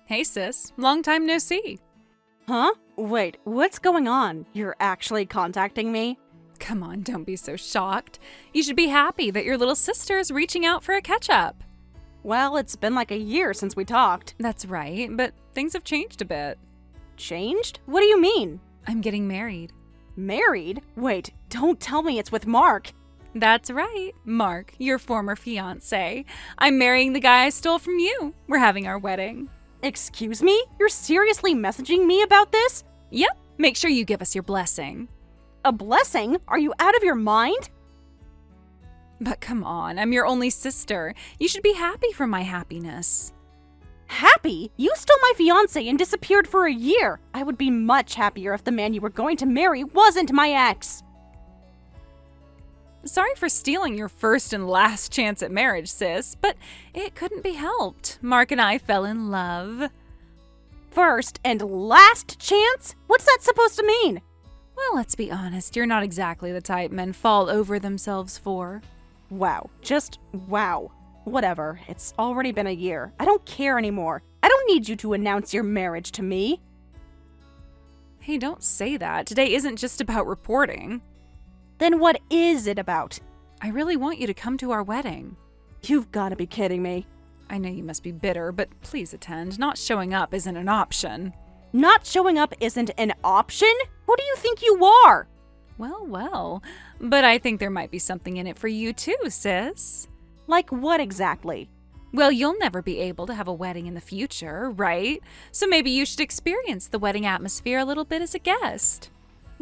Hey sis, long time no see. Huh? Wait, what's going on? You're actually contacting me? Come on, don't be so shocked. You should be happy that your little sister is reaching out for a catch-up. Well, it's been like a year since we talked. That's right, but things have changed a bit. Changed? What do you mean? I'm getting married. Married? Wait, don't tell me it's with Mark. That's right, Mark, your former fiancé. I'm marrying the guy I stole from you. We're having our wedding. Excuse me? You're seriously messaging me about this? Yep, make sure you give us your blessing. A blessing? Are you out of your mind? But come on, I'm your only sister. You should be happy for my happiness. Happy? You stole my fiancé and disappeared for a year. I would be much happier if the man you were going to marry wasn't my ex. Sorry for stealing your first and last chance at marriage, sis, but it couldn't be helped. Mark and I fell in love. First and last chance? What's that supposed to mean? Well, let's be honest, you're not exactly the type men fall over themselves for. Wow. Just wow. Whatever. It's already been a year. I don't care anymore. I don't need you to announce your marriage to me. Hey, don't say that. Today isn't just about reporting. Then what is it about? I really want you to come to our wedding. You've got to be kidding me. I know you must be bitter, but please attend. Not showing up isn't an option. Not showing up isn't an option? Who do you think you are? Well. But I think there might be something in it for you too, sis. Like what exactly? Well, you'll never be able to have a wedding in the future, right? So maybe you should experience the wedding atmosphere a little bit as a guest.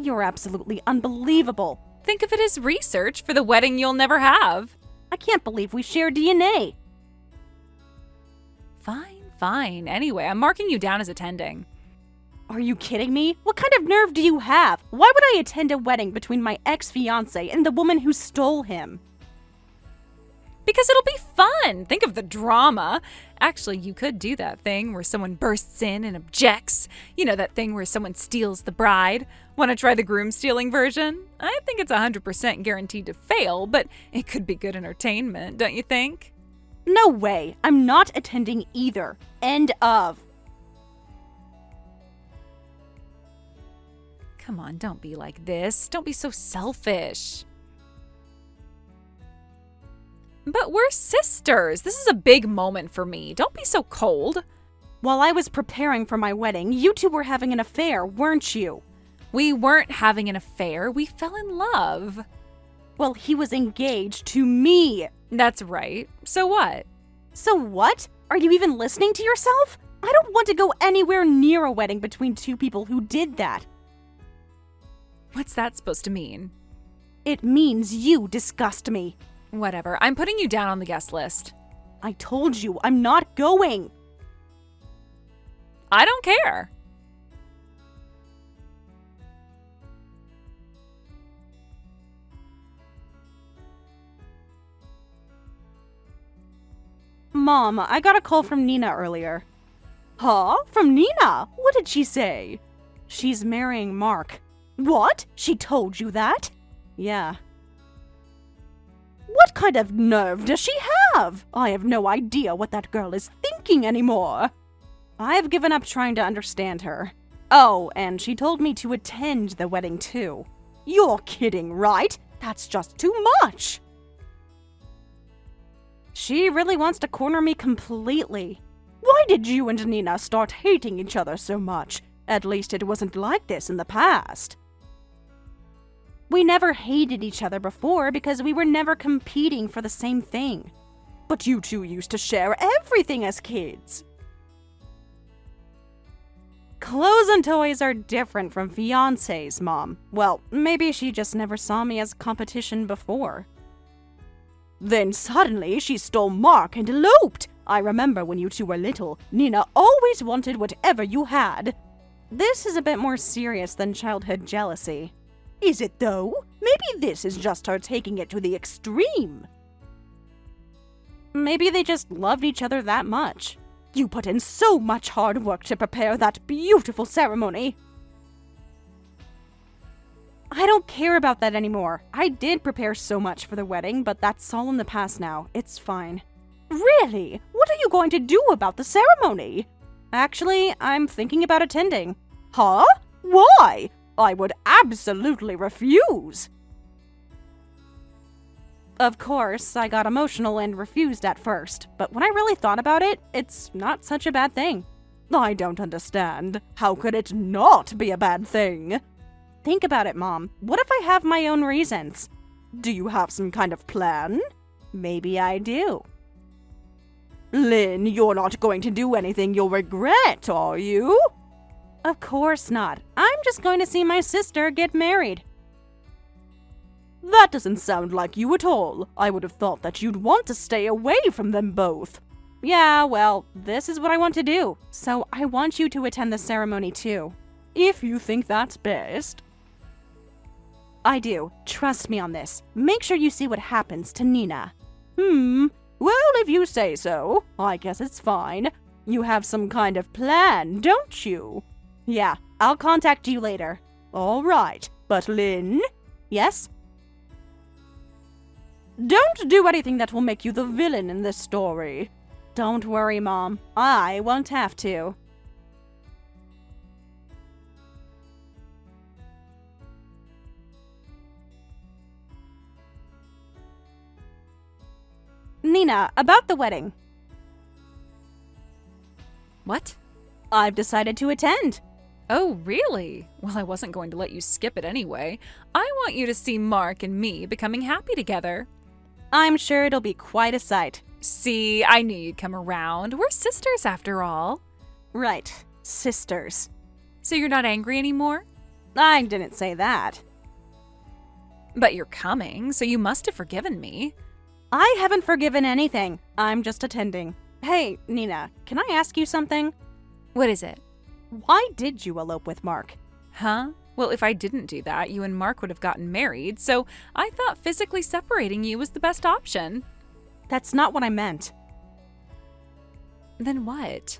You're absolutely unbelievable. Think of it as research for the wedding you'll never have. I can't believe we share DNA. Fine. Anyway, I'm marking you down as attending. Are you kidding me? What kind of nerve do you have? Why would I attend a wedding between my ex-fiancé and the woman who stole him? Because it'll be fun. Think of the drama. Actually, you could do that thing where someone bursts in and objects. You know, that thing where someone steals the bride. Want to try the groom stealing version? I think it's 100% guaranteed to fail, but it could be good entertainment, don't you think? No way. I'm not attending either. End of. Come on, don't be like this. Don't be so selfish. But we're sisters. This is a big moment for me. Don't be so cold. While I was preparing for my wedding, you two were having an affair, weren't you? We weren't having an affair. We fell in love. Well, he was engaged to me. That's right. So what? So what? Are you even listening to yourself? I don't want to go anywhere near a wedding between two people who did that. What's that supposed to mean? It means you disgust me. Whatever. I'm putting you down on the guest list. I told you, I'm not going. I don't care. Mom, I got a call from Nina earlier. Huh? From Nina? What did she say? She's marrying Mark. What? She told you that? Yeah. What kind of nerve does she have? I have no idea what that girl is thinking anymore. I've given up trying to understand her. Oh, and she told me to attend the wedding too. You're kidding, right? That's just too much. She really wants to corner me completely. Why did you and Nina start hating each other so much? At least it wasn't like this in the past. We never hated each other before because we were never competing for the same thing. But you two used to share everything as kids. Clothes and toys are different from fiancés, Mom. Well, maybe she just never saw me as competition before. Then suddenly she stole Mark and eloped. I remember when you two were little, Nina always wanted whatever you had. This is a bit more serious than childhood jealousy. Is it though? Maybe this is just her taking it to the extreme. Maybe they just loved each other that much. You put in so much hard work to prepare that beautiful ceremony. I don't care about that anymore. I did prepare so much for the wedding, but that's all in the past now. It's fine. Really? What are you going to do about the ceremony? Actually, I'm thinking about attending. Huh? Why? I would absolutely refuse. Of course, I got emotional and refused at first, but when I really thought about it, it's not such a bad thing. I don't understand. How could it not be a bad thing? Think about it, Mom. What if I have my own reasons? Do you have some kind of plan? Maybe I do. Lynn, you're not going to do anything you'll regret, are you? Of course not. I'm just going to see my sister get married. That doesn't sound like you at all. I would have thought that you'd want to stay away from them both. Yeah, well, this is what I want to do, so I want you to attend the ceremony too. If you think that's best. I do. Trust me on this. Make sure you see what happens to Nina. Well, if you say so, I guess it's fine. You have some kind of plan, don't you? Yeah, I'll contact you later. All right, but Lynn? Yes? Don't do anything that will make you the villain in this story. Don't worry, Mom. I won't have to. Nina, about the wedding. What? I've decided to attend. Oh, really? Well, I wasn't going to let you skip it anyway. I want you to see Mark and me becoming happy together. I'm sure it'll be quite a sight. See, I knew you'd come around. We're sisters after all. Right, sisters. So you're not angry anymore? I didn't say that. But you're coming, so you must have forgiven me. I haven't forgiven anything. I'm just attending. Hey, Nina, can I ask you something? What is it? Why did you elope with Mark? Huh? Well, if I didn't do that, you and Mark would have gotten married, so I thought physically separating you was the best option. That's not what I meant. Then what?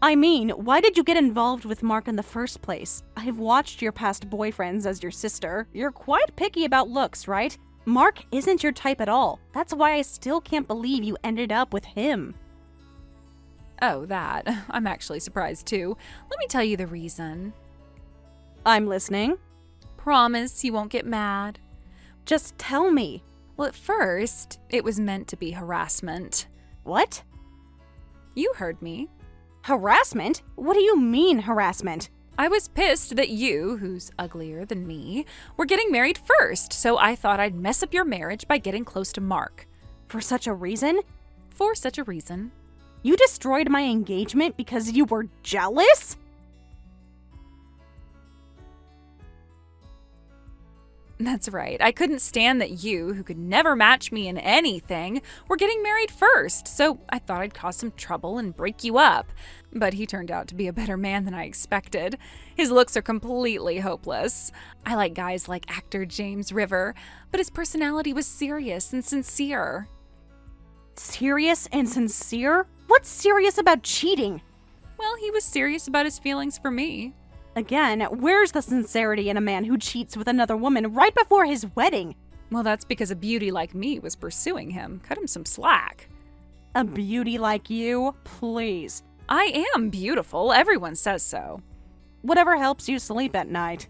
I mean, why did you get involved with Mark in the first place? I've watched your past boyfriends as your sister. You're quite picky about looks, right? Mark isn't your type at all. That's why I still can't believe you ended up with him. Oh, that. I'm actually surprised too. Let me tell you the reason. I'm listening. Promise you won't get mad. Just tell me. Well, at first, it was meant to be harassment. What? You heard me. Harassment? What do you mean, harassment? I was pissed that you, who's uglier than me, were getting married first, so I thought I'd mess up your marriage by getting close to Mark. For such a reason? For such a reason. You destroyed my engagement because you were jealous? That's right. I couldn't stand that you, who could never match me in anything, were getting married first, so I thought I'd cause some trouble and break you up. But he turned out to be a better man than I expected. His looks are completely hopeless. I like guys like actor James River, but his personality was serious and sincere. Serious and sincere? What's serious about cheating? Well, he was serious about his feelings for me. Again, where's the sincerity in a man who cheats with another woman right before his wedding? Well, that's because a beauty like me was pursuing him. Cut him some slack. A beauty like you? Please. I am beautiful. Everyone says so. Whatever helps you sleep at night.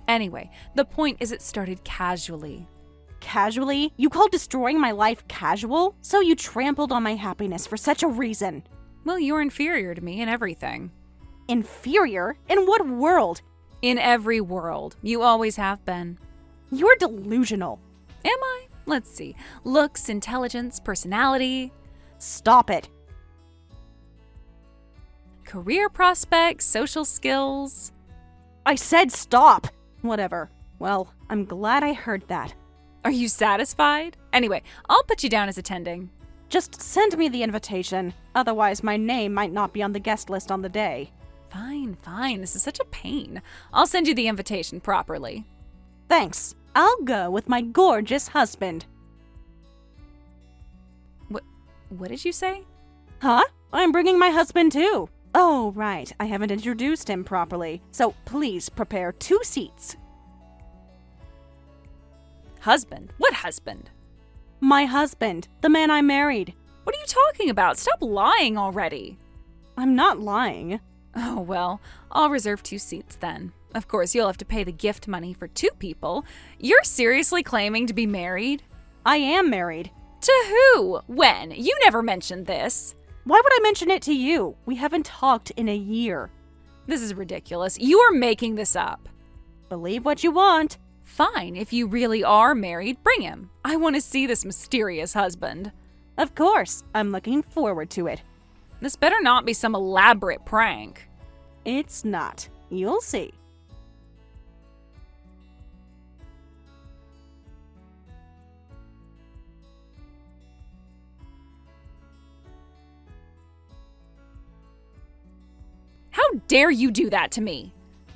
Anyway, the point is it started casually. Casually? You call destroying my life casual? So you trampled on my happiness for such a reason. Well, you're inferior to me in everything. Inferior? In what world? In every world. You always have been. You're delusional. Am I? Let's see. Looks, intelligence, personality. Stop it. Career prospects, social skills. I said stop. Whatever. Well, I'm glad I heard that. Are you satisfied? Anyway, I'll put you down as attending. Just send me the invitation. Otherwise, my name might not be on the guest list on the day. Fine. This is such a pain. I'll send you the invitation properly. Thanks. I'll go with my gorgeous husband. What did you say? Huh? I'm bringing my husband too. Oh, right. I haven't introduced him properly. So please prepare 2 seats. Husband? What husband? My husband, the man I married. What are you talking about? Stop lying already. I'm not lying. Oh, well, I'll reserve 2 seats then. Of course, you'll have to pay the gift money for 2 people. You're seriously claiming to be married? I am married. To who? When? You never mentioned this. Why would I mention it to you? We haven't talked in a year. This is ridiculous. You are making this up. Believe what you want. Fine, if you really are married, bring him. I want to see this mysterious husband. Of course, I'm looking forward to it. This better not be some elaborate prank. It's not. You'll see. How dare you do that to me?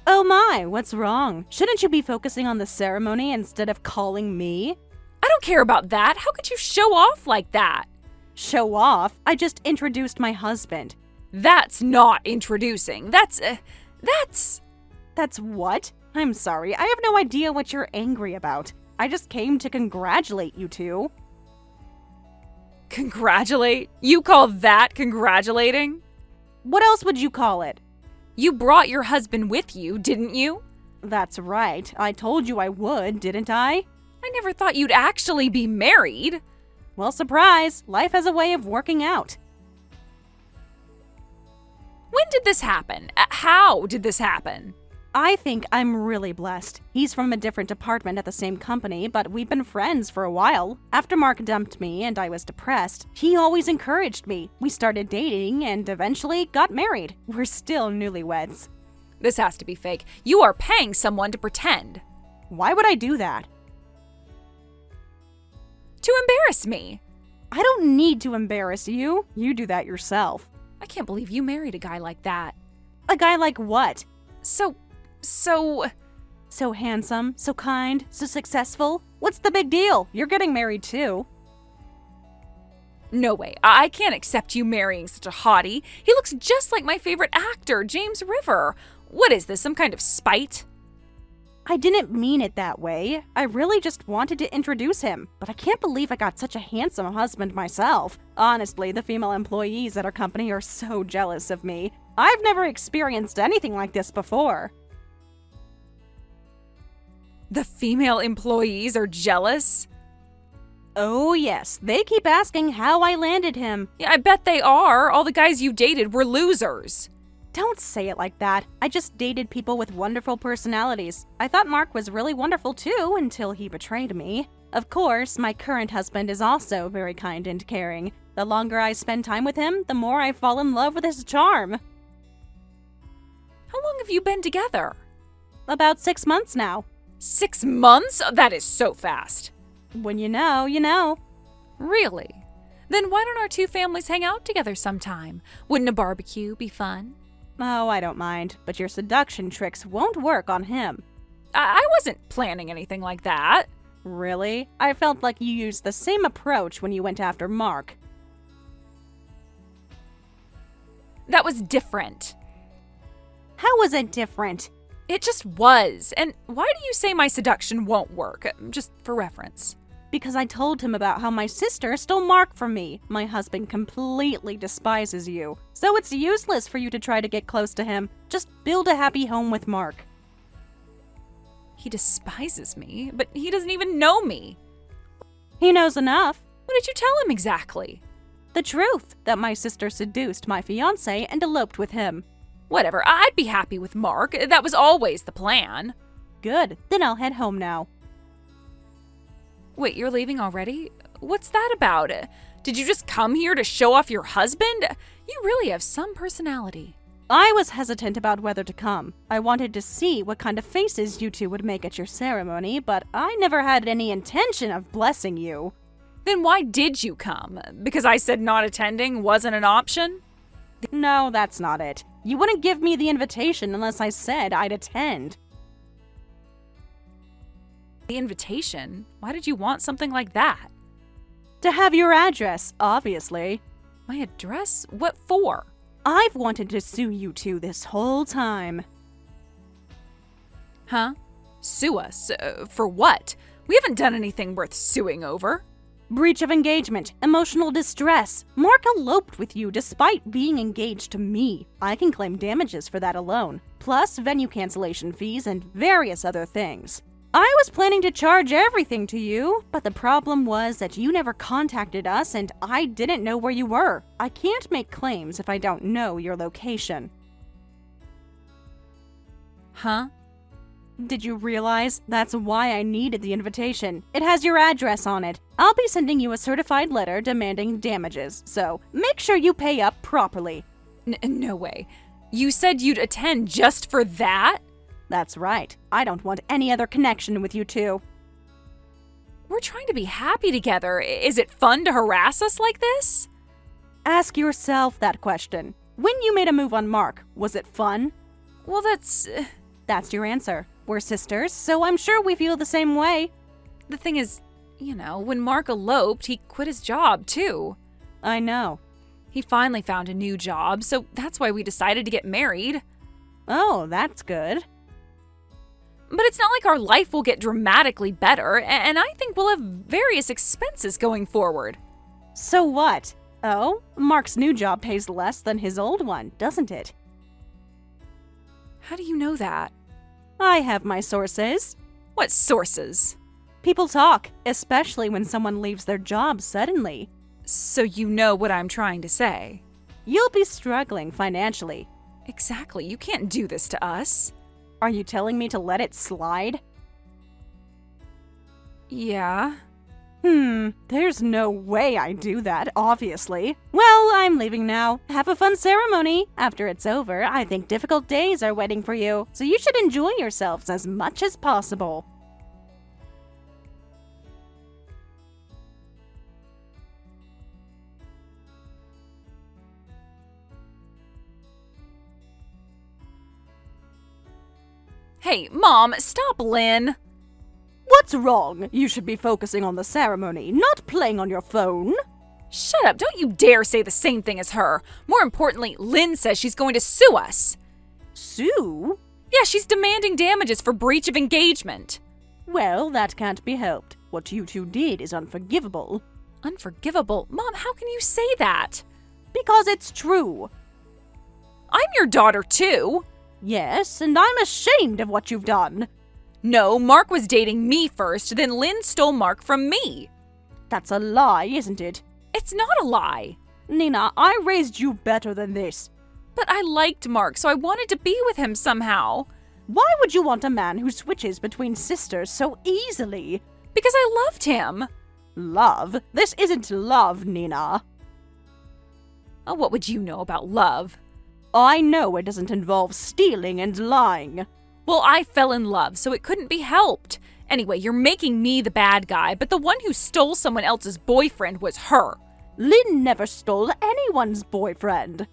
Oh my, what's wrong? Shouldn't you be focusing on the ceremony instead of calling me? I don't care about that. How could you show off like that? Show off? I just introduced my husband. That's not introducing. That's That's what? I'm sorry, I have no idea what you're angry about. I just came to congratulate you two. Congratulate? You call that congratulating? What else would you call it? You brought your husband with you, didn't you? That's right. I told you I would, didn't I? I never thought you'd actually be married. Well, surprise. Life has a way of working out. When did this happen? How did this happen? I think I'm really blessed. He's from a different department at the same company, but we've been friends for a while. After Mark dumped me and I was depressed, he always encouraged me. We started dating and eventually got married. We're still newlyweds. This has to be fake. You are paying someone to pretend. Why would I do that? To embarrass me. I don't need to embarrass you. You do that yourself. I can't believe you married a guy like that. A guy like what? So handsome, so kind, so successful. What's the big deal? You're getting married too. No way. I can't accept you marrying such a hottie. He looks just like my favorite actor, James River. What is this, some kind of spite? I didn't mean it that way. I really just wanted to introduce him, but I can't believe I got such a handsome husband myself. Honestly, the female employees at our company are so jealous of me. I've never experienced anything like this before. The female employees are jealous? Oh yes, they keep asking how I landed him. Yeah, I bet they are. All the guys you dated were losers. Don't say it like that. I just dated people with wonderful personalities. I thought Mark was really wonderful too until he betrayed me. Of course, my current husband is also very kind and caring. The longer I spend time with him, the more I fall in love with his charm. How long have you been together? About 6 months now. 6 months? That is so fast. When you know, you know. Really? Then why don't our 2 families hang out together sometime? Wouldn't a barbecue be fun? Oh, I don't mind, but your seduction tricks won't work on him. I wasn't planning anything like that. Really? I felt like you used the same approach when you went after Mark. That was different. How was it different? It just was. And why do you say my seduction won't work? Just for reference. Because I told him about how my sister stole Mark from me. My husband completely despises you, so it's useless for you to try to get close to him. Just build a happy home with Mark. He despises me, but he doesn't even know me. He knows enough. What did you tell him exactly? The truth, that my sister seduced my fiancé and eloped with him. Whatever, I'd be happy with Mark. That was always the plan. Good, then I'll head home now. Wait, you're leaving already? What's that about? Did you just come here to show off your husband? You really have some personality. I was hesitant about whether to come. I wanted to see what kind of faces you two would make at your ceremony, but I never had any intention of blessing you. Then why did you come? Because I said not attending wasn't an option? No, that's not it. You wouldn't give me the invitation unless I said I'd attend. The invitation? Why did you want something like that? To have your address, obviously. My address? What for? I've wanted to sue you two this whole time. Huh? Sue us? For what? We haven't done anything worth suing over. Breach of engagement, emotional distress. Mark eloped with you despite being engaged to me. I can claim damages for that alone, plus venue cancellation fees and various other things. I was planning to charge everything to you, but the problem was that you never contacted us and I didn't know where you were. I can't make claims if I don't know your location. Huh? Did you realize that's why I needed the invitation? It has your address on it. I'll be sending you a certified letter demanding damages, so make sure you pay up properly. No way. You said you'd attend just for that? That's right. I don't want any other connection with you two. We're trying to be happy together. Is it fun to harass us like this? Ask yourself that question. When you made a move on Mark, was it fun? Well, That's your answer. We're sisters, so I'm sure we feel the same way. The thing is, when Mark eloped, he quit his job, too. I know. He finally found a new job, so that's why we decided to get married. Oh, that's good. But it's not like our life will get dramatically better, and I think we'll have various expenses going forward. So what? Oh, Mark's new job pays less than his old one, doesn't it? How do you know that? I have my sources. What sources? People talk, especially when someone leaves their job suddenly. So you know what I'm trying to say. You'll be struggling financially. Exactly, you can't do this to us. Are you telling me to let it slide? Yeah. There's no way I do that, obviously. Well, I'm leaving now. Have a fun ceremony. After it's over, I think difficult days are waiting for you, so you should enjoy yourselves as much as possible. Hey, Mom, stop Lynn! What's wrong? You should be focusing on the ceremony, not playing on your phone. Shut up, don't you dare say the same thing as her. More importantly, Lynn says she's going to sue us. Sue? Yeah, she's demanding damages for breach of engagement. Well, that can't be helped. What you two did is unforgivable. Unforgivable? Mom, how can you say that? Because it's true. I'm your daughter, too. Yes, and I'm ashamed of what you've done. No, Mark was dating me first, then Lynn stole Mark from me. That's a lie, isn't it? It's not a lie. Nina, I raised you better than this. But I liked Mark, so I wanted to be with him somehow. Why would you want a man who switches between sisters so easily? Because I loved him. Love? This isn't love, Nina. Oh, what would you know about love? I know it doesn't involve stealing and lying. Well, I fell in love, so it couldn't be helped. Anyway, you're making me the bad guy, but the one who stole someone else's boyfriend was her. Lynn never stole anyone's boyfriend.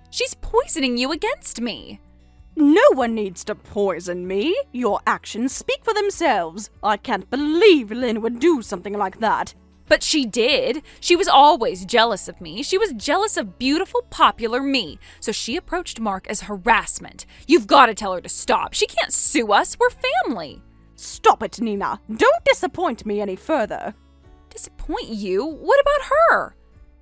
She's poisoning you against me. No one needs to poison me. Your actions speak for themselves. I can't believe Lynn would do something like that. But she did. She was always jealous of me. She was jealous of beautiful, popular me. So she approached Mark as harassment. You've got to tell her to stop. She can't sue us. We're family. Stop it, Nina. Don't disappoint me any further. Disappoint you? What about her?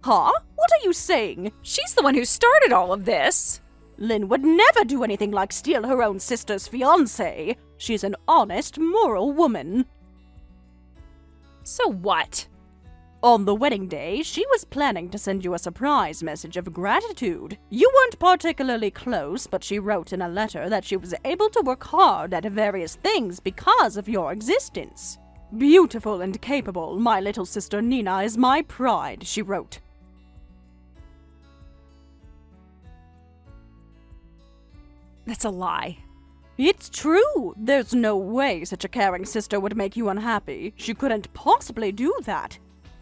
Huh? What are you saying? She's the one who started all of this. Lynn would never do anything like steal her own sister's fiancé. She's an honest, moral woman. So what? On the wedding day, she was planning to send you a surprise message of gratitude. You weren't particularly close, but she wrote in a letter that she was able to work hard at various things because of your existence. Beautiful and capable, my little sister Nina is my pride, she wrote. That's a lie. It's true. There's no way such a caring sister would make you unhappy. She couldn't possibly do that.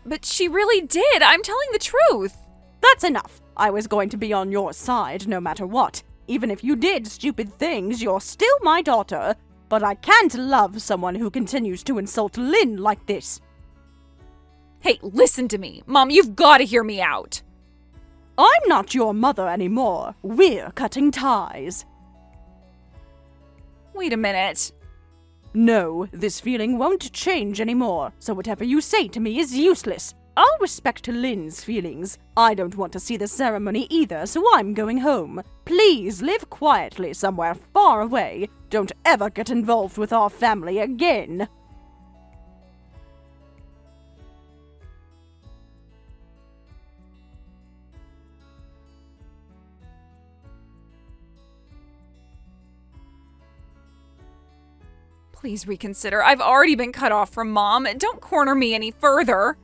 But she really did. I'm telling the truth. That's enough. I was going to be on your side no matter what. Even if you did stupid things, you're still my daughter. But I can't love someone who continues to insult Lynn like this. Hey, listen to me. Mom, you've got to hear me out. I'm not your mother anymore. We're cutting ties. Wait a minute. No, this feeling won't change anymore, so whatever you say to me is useless. I'll respect Lynn's feelings. I don't want to see the ceremony either, so I'm going home. Please live quietly somewhere far away. Don't ever get involved with our family again. Please reconsider. I've already been cut off from Mom. Don't corner me any further.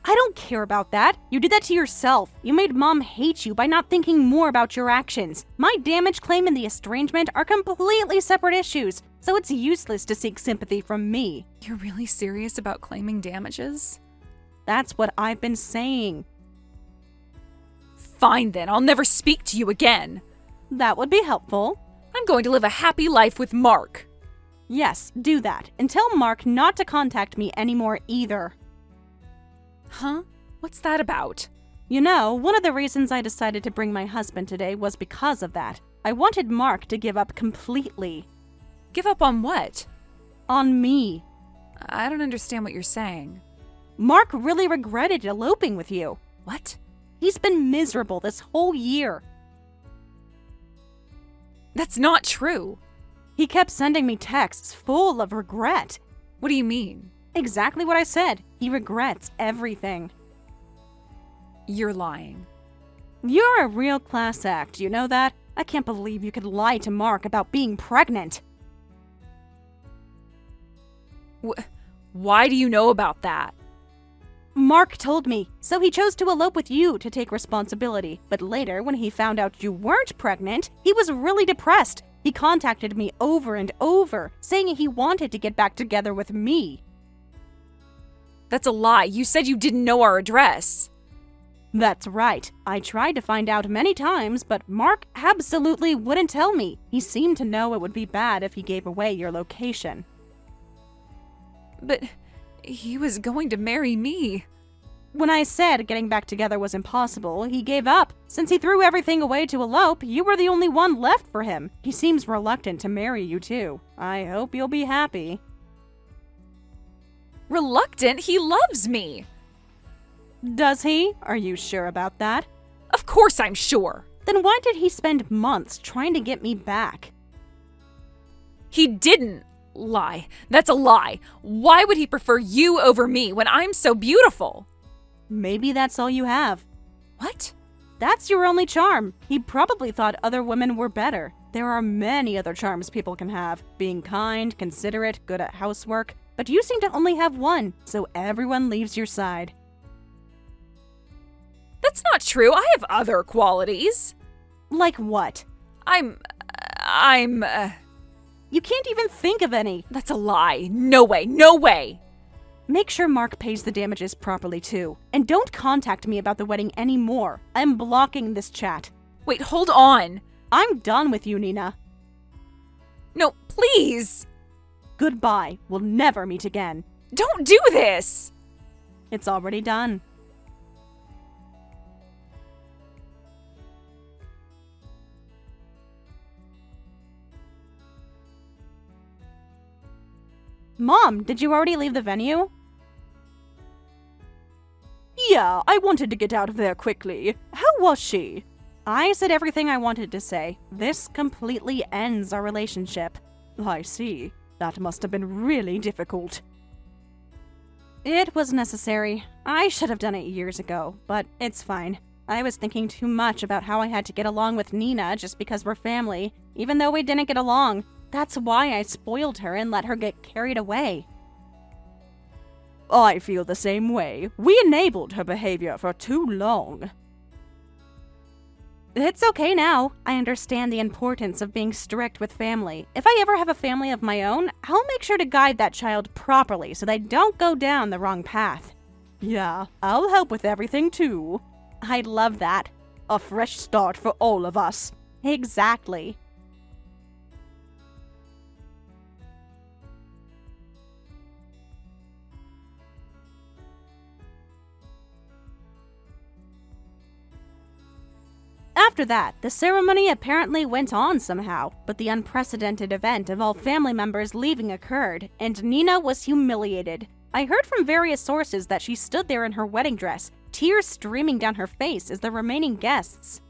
I don't care about that. You did that to yourself. You made Mom hate you by not thinking more about your actions. My damage claim and the estrangement are completely separate issues, so it's useless to seek sympathy from me. You're really serious about claiming damages? That's what I've been saying. Fine then, I'll never speak to you again. That would be helpful. I'm going to live a happy life with Mark. Yes, do that, and tell Mark not to contact me anymore either. Huh? What's that about? You know, one of the reasons I decided to bring my husband today was because of that. I wanted Mark to give up completely. Give up on what? On me. I don't understand what you're saying. Mark really regretted eloping with you. What? He's been miserable this whole year. That's not true. He kept sending me texts full of regret. What do you mean? Exactly what I said. He regrets everything. You're lying. You're a real class act, you know that? I can't believe you could lie to Mark about being pregnant. Why do you know about that? Mark told me, so he chose to elope with you to take responsibility. But later, when he found out you weren't pregnant, he was really depressed. He contacted me over and over, saying he wanted to get back together with me. That's a lie. You said you didn't know our address. That's right. I tried to find out many times, but Mark absolutely wouldn't tell me. He seemed to know it would be bad if he gave away your location. But he was going to marry me. When I said getting back together was impossible, he gave up. Since he threw everything away to elope, you were the only one left for him. He seems reluctant to marry you too. I hope you'll be happy. Reluctant? He loves me. Does he? Are you sure about that? Of course I'm sure. Then why did he spend months trying to get me back? He didn't lie. That's a lie. Why would he prefer you over me when I'm so beautiful? Maybe that's all you have. What? That's your only charm. He probably thought other women were better. There are many other charms people can have. Being kind, considerate, good at housework. But you seem to only have one, so everyone leaves your side. That's not true. I have other qualities. Like what? I'm. You can't even think of any. That's a lie. No way. No way. Make sure Mark pays the damages properly too. And don't contact me about the wedding anymore. I'm blocking this chat. Wait, hold on. I'm done with you, Nina. No, please. Goodbye. We'll never meet again. Don't do this. It's already done. Mom, did you already leave the venue? Yeah, I wanted to get out of there quickly. How was she? I said everything I wanted to say. This completely ends our relationship. I see. That must have been really difficult. It was necessary. I should have done it years ago, but it's fine. I was thinking too much about how I had to get along with Nina just because we're family, even though we didn't get along. That's why I spoiled her and let her get carried away. I feel the same way. We enabled her behavior for too long. It's okay now. I understand the importance of being strict with family. If I ever have a family of my own, I'll make sure to guide that child properly so they don't go down the wrong path. Yeah, I'll help with everything too. I'd love that. A fresh start for all of us. Exactly. After After that, the ceremony apparently went on somehow, but the unprecedented event of all family members leaving occurred, and Nina was humiliated. I heard from various sources that she stood there in her wedding dress, tears streaming down her face as the remaining guests,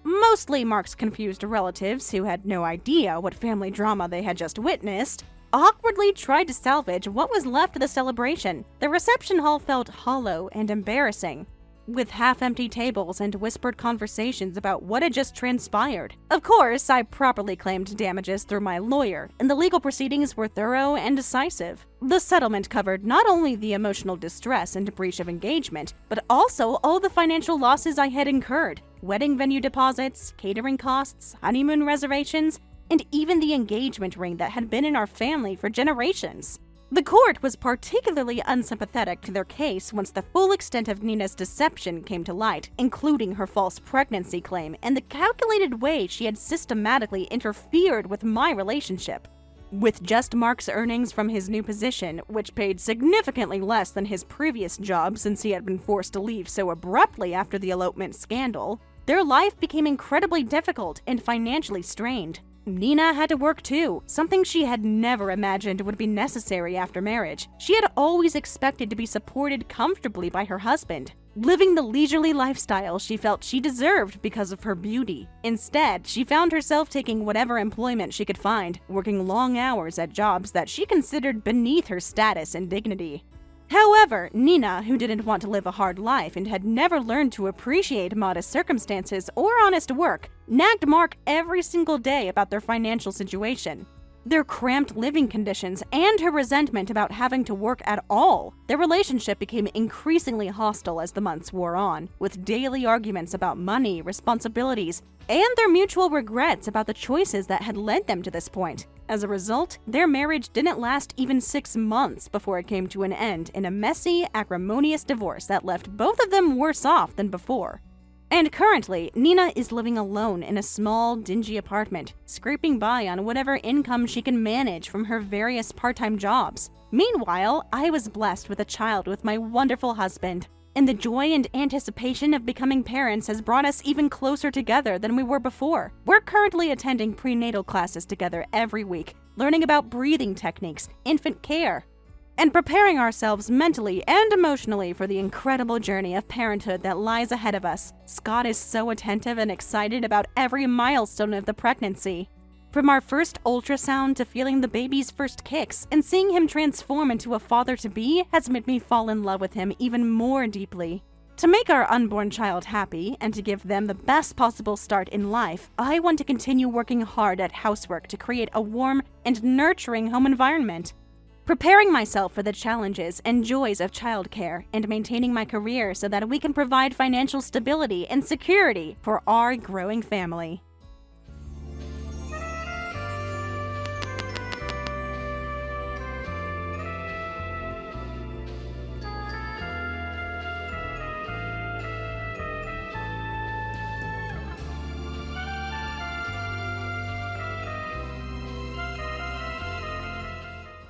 mostly Mark's confused relatives who had no idea what family drama they had just witnessed, awkwardly tried to salvage what was left of the celebration. The reception hall felt hollow and embarrassing, with half-empty tables and whispered conversations about what had just transpired. Of course, I properly claimed damages through my lawyer, and the legal proceedings were thorough and decisive. The settlement covered not only the emotional distress and breach of engagement, but also all the financial losses I had incurred: wedding venue deposits, catering costs, honeymoon reservations, and even the engagement ring that had been in our family for generations. The court was particularly unsympathetic to their case once the full extent of Nina's deception came to light, including her false pregnancy claim and the calculated way she had systematically interfered with my relationship. With just Mark's earnings from his new position, which paid significantly less than his previous job since he had been forced to leave so abruptly after the elopement scandal, their life became incredibly difficult and financially strained. Nina had to work too, something she had never imagined would be necessary after marriage. She had always expected to be supported comfortably by her husband, living the leisurely lifestyle she felt she deserved because of her beauty. Instead, she found herself taking whatever employment she could find, working long hours at jobs that she considered beneath her status and dignity. However, Nina, who didn't want to live a hard life and had never learned to appreciate modest circumstances or honest work, nagged Mark every single day about their financial situation, their cramped living conditions, and her resentment about having to work at all. Their relationship became increasingly hostile as the months wore on, with daily arguments about money, responsibilities, and their mutual regrets about the choices that had led them to this point. As a result, their marriage didn't last even 6 months before it came to an end in a messy, acrimonious divorce that left both of them worse off than before. And currently, Nina is living alone in a small, dingy apartment, scraping by on whatever income she can manage from her various part-time jobs. Meanwhile, I was blessed with a child with my wonderful husband, and the joy and anticipation of becoming parents has brought us even closer together than we were before. We're currently attending prenatal classes together every week, learning about breathing techniques, infant care, and preparing ourselves mentally and emotionally for the incredible journey of parenthood that lies ahead of us. Scott is so attentive and excited about every milestone of the pregnancy. From our first ultrasound to feeling the baby's first kicks and seeing him transform into a father-to-be has made me fall in love with him even more deeply. To make our unborn child happy and to give them the best possible start in life, I want to continue working hard at housework to create a warm and nurturing home environment, preparing myself for the challenges and joys of childcare, and maintaining my career so that we can provide financial stability and security for our growing family.